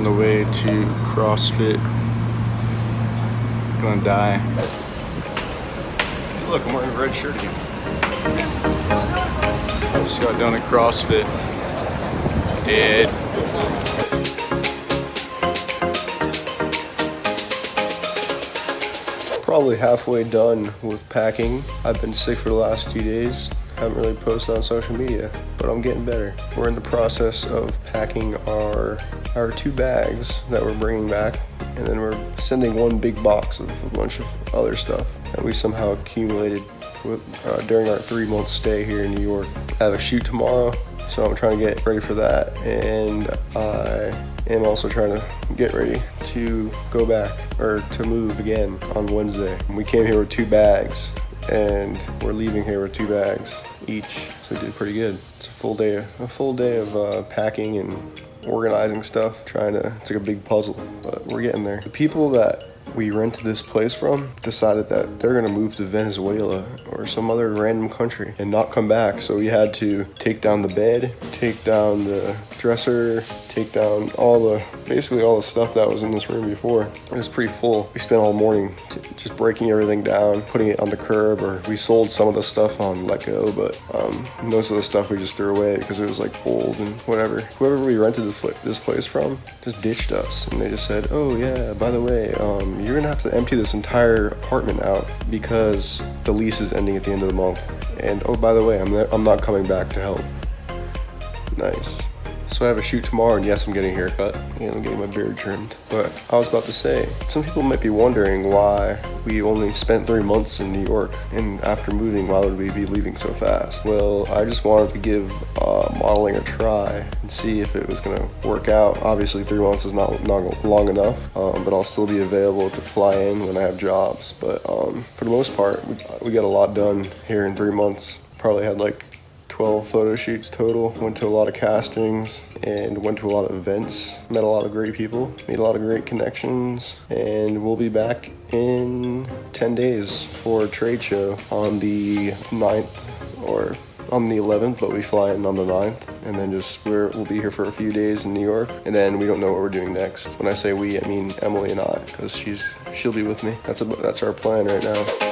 On the way to CrossFit. Gonna die. Hey, look, I'm wearing a red shirt again. Just got done at CrossFit. Dead. Probably halfway done with packing. I've been sick for the last 2 days. Haven't really posted on social media, but I'm getting better. We're in the process of packing our 2 bags that we're bringing back, and then we're sending one big box of a bunch of other stuff that we somehow accumulated during our 3-month stay here in New York. I have a shoot tomorrow, so I'm trying to get ready for that, and I am also trying to get ready to go back, or to move again on Wednesday. We came here with 2 bags, and we're leaving here with 2 bags each, so we did pretty good. It's a full day of packing and organizing stuff. It's like a big puzzle, but we're getting there. The people that we rented this place from decided that they're gonna move to Venezuela or some other random country and not come back. So we had to take down the bed, take down the dresser, take down basically all the stuff that was in this room before. It was pretty full. We spent all morning just breaking everything down, putting it on the curb, or we sold some of the stuff on Let Go, but most of the stuff we just threw away because it was like old and whatever. Whoever we rented this place from just ditched us, and they just said, oh yeah, by the way, you're gonna have to empty this entire apartment out because the lease is ending at the end of the month. And oh, by the way, I'm not coming back to help. Nice. So I have a shoot tomorrow, and yes, I'm getting a haircut, and I'm getting my beard trimmed. But I was about to say, some people might be wondering why we only spent 3 months in New York, and after moving, why would we be leaving so fast? Well, I just wanted to give modeling a try and see if it was gonna work out. Obviously, 3 months is not long enough, but I'll still be available to fly in when I have jobs. But for the most part, we got a lot done here in 3 months. Probably had like 12 photo shoots total, went to a lot of castings and went to a lot of events, met a lot of great people, made a lot of great connections, and we'll be back in 10 days for a trade show on the 9th or on the 11th, but we fly in on the 9th, and then we'll be here for a few days in New York, and then we don't know what we're doing next. When I say we, I mean Emily and I, because she'll be with me. That's our plan right now.